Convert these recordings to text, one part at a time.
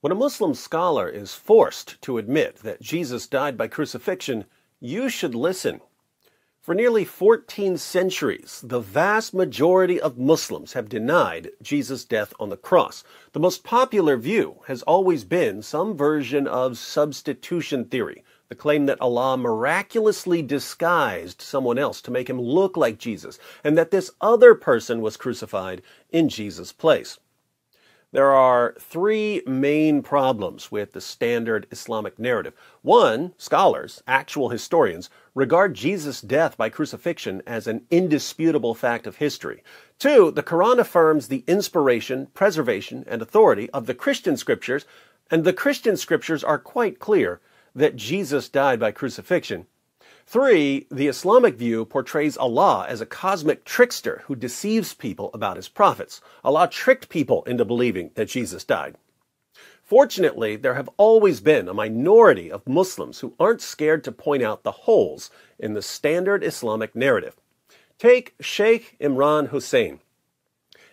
When a Muslim scholar is forced to admit that Jesus died by crucifixion, you should listen. For nearly 14 centuries, the vast majority of Muslims have denied Jesus' death on the cross. The most popular view has always been some version of substitution theory, the claim that Allah miraculously disguised someone else to make him look like Jesus, and that this other person was crucified in Jesus' place. There are three main problems with the standard Islamic narrative. One, scholars, actual historians, regard Jesus' death by crucifixion as an indisputable fact of history. Two, the Quran affirms the inspiration, preservation, and authority of the Christian scriptures, and the Christian scriptures are quite clear that Jesus died by crucifixion. Three, the Islamic view portrays Allah as a cosmic trickster who deceives people about his prophets. Allah tricked people into believing that Jesus died. Fortunately, there have always been a minority of Muslims who aren't scared to point out the holes in the standard Islamic narrative. Take Sheikh Imran Hussein.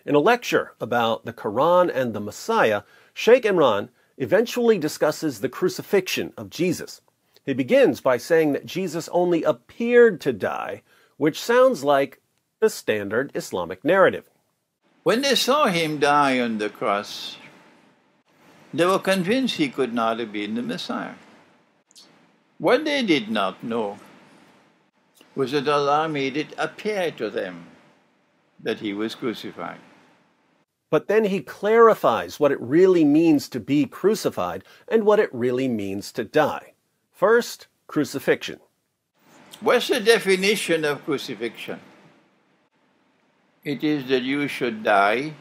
In a lecture about the Quran and the Messiah, Sheikh Imran eventually discusses the crucifixion of Jesus. He begins by saying that Jesus only appeared to die, which sounds like the standard Islamic narrative. When they saw him die on the cross, they were convinced he could not have been the Messiah. What they did not know was that Allah made it appear to them that he was crucified. But then he clarifies what it really means to be crucified and what it really means to die. First, crucifixion. What's the definition of crucifixion? It is that you should die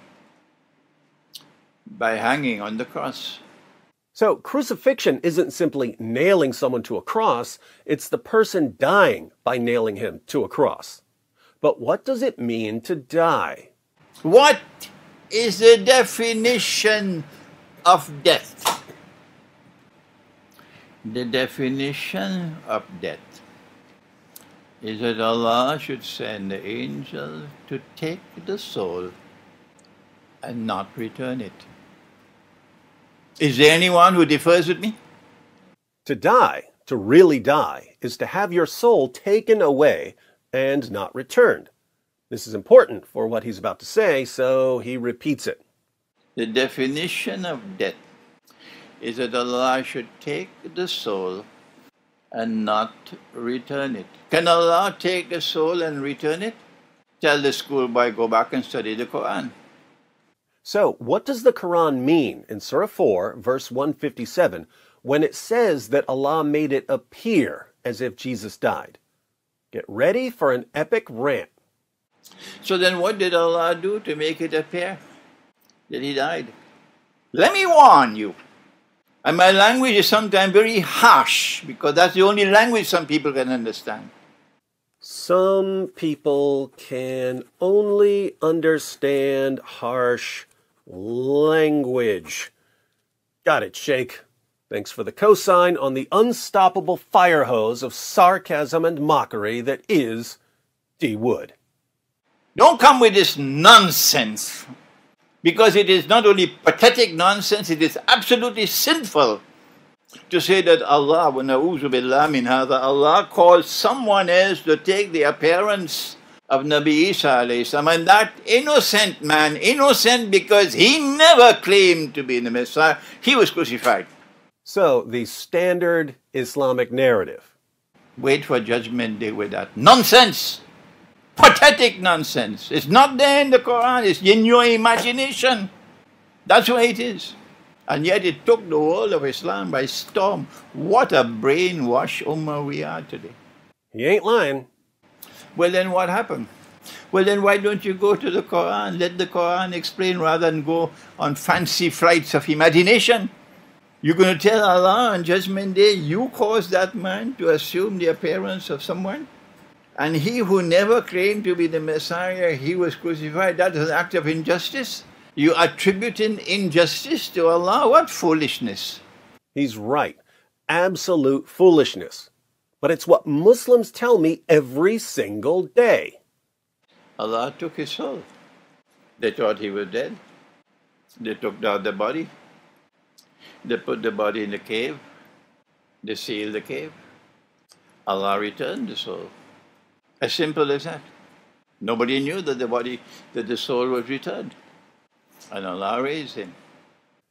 by hanging on the cross. So crucifixion isn't simply nailing someone to a cross, it's the person dying by nailing him to a cross. But what does it mean to die? What is the definition of death? The definition of death is that Allah should send the angel to take the soul and not return it. Is there anyone who differs with me? To die, to really die, is to have your soul taken away and not returned. This is important for what he's about to say, so he repeats it. The definition of death is that Allah should take the soul and not return it. Can Allah take a soul and return it? Tell the schoolboy, go back and study the Quran. So, what does the Quran mean in Surah 4, verse 157, when it says that Allah made it appear as if Jesus died? Get ready for an epic rant. So then what did Allah do to make it appear that he died? Let me warn you. And my language is sometimes very harsh, because that's the only language some people can understand. Some people can only understand harsh language. Got it, Sheikh. Thanks for the cosign on the unstoppable fire hose of sarcasm and mockery that is D. Wood. Don't come with this nonsense. Because it is not only pathetic nonsense, it is absolutely sinful to say that Allah, Allah called someone else to take the appearance of Nabi Isa alayhi salam, and that innocent man, innocent because he never claimed to be the Messiah, he was crucified. So, the standard Islamic narrative. Wait for Judgment Day with that nonsense. Pathetic nonsense. It's not there in the Quran. It's in your imagination. That's why it is. And yet it took the world of Islam by storm. What a brainwashed ummah we are today. He ain't lying. Well, then what happened? Well, then why don't you go to the Quran? Let the Quran explain rather than go on fancy flights of imagination. You're going to tell Allah on Judgment Day, you caused that man to assume the appearance of someone? And he who never claimed to be the Messiah, he was crucified. That is an act of injustice. You attributing injustice to Allah? What foolishness. He's right. Absolute foolishness. But it's what Muslims tell me every single day. Allah took his soul. They thought he was dead. They took down the body. They put the body in the cave. They sealed the cave. Allah returned the soul. As simple as that. Nobody knew that the soul was returned. And Allah raised him.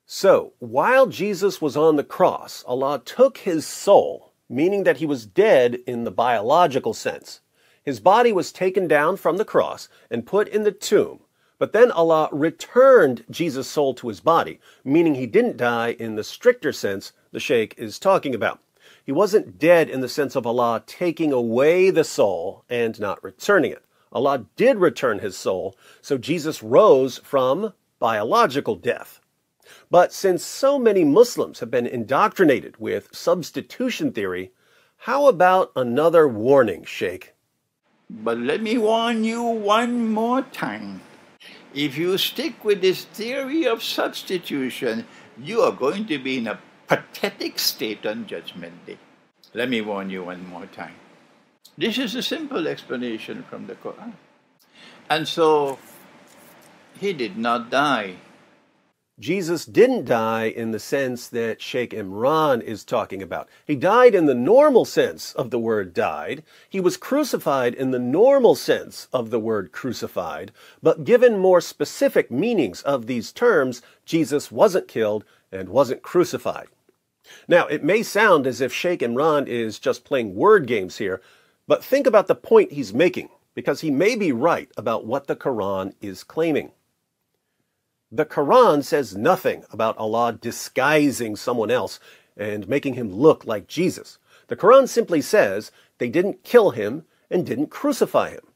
So, while Jesus was on the cross, Allah took his soul, meaning that he was dead in the biological sense. His body was taken down from the cross and put in the tomb. But then Allah returned Jesus' soul to his body, meaning he didn't die in the stricter sense the Sheikh is talking about. He wasn't dead in the sense of Allah taking away the soul and not returning it. Allah did return his soul, so Jesus rose from biological death. But since so many Muslims have been indoctrinated with substitution theory, how about another warning, Sheikh? But let me warn you one more time. If you stick with this theory of substitution, you are going to be in a pathetic state on Judgment Day. Let me warn you one more time. This is a simple explanation from the Quran. And so, he did not die. Jesus didn't die in the sense that Sheikh Imran is talking about. He died in the normal sense of the word died. He was crucified in the normal sense of the word crucified. But given more specific meanings of these terms, Jesus wasn't killed and wasn't crucified. Now, it may sound as if Sheikh Imran is just playing word games here, but think about the point he's making, because he may be right about what the Quran is claiming. The Quran says nothing about Allah disguising someone else and making him look like Jesus. The Quran simply says they didn't kill him and didn't crucify him.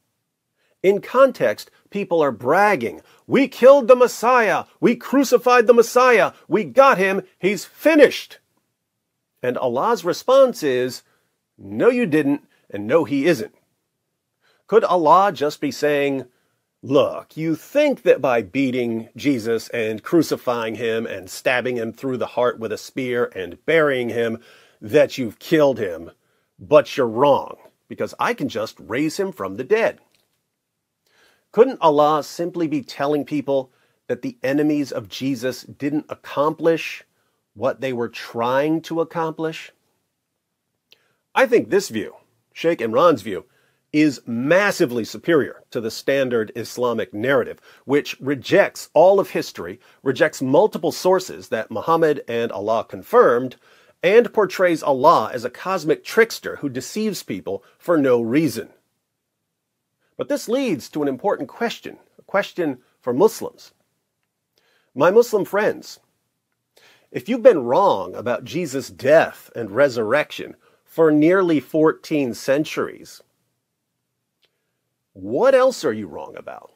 In context, people are bragging, "We killed the Messiah, we crucified the Messiah, we got him, he's finished." And Allah's response is, no you didn't, and no he isn't. Could Allah just be saying, look, you think that by beating Jesus and crucifying him and stabbing him through the heart with a spear and burying him, that you've killed him, but you're wrong, because I can just raise him from the dead. Couldn't Allah simply be telling people that the enemies of Jesus didn't accomplish what they were trying to accomplish? I think this view, Sheikh Imran's view, is massively superior to the standard Islamic narrative, which rejects all of history, rejects multiple sources that Muhammad and Allah confirmed, and portrays Allah as a cosmic trickster who deceives people for no reason. But this leads to an important question, a question for Muslims. My Muslim friends, if you've been wrong about Jesus' death and resurrection for nearly 14 centuries, what else are you wrong about?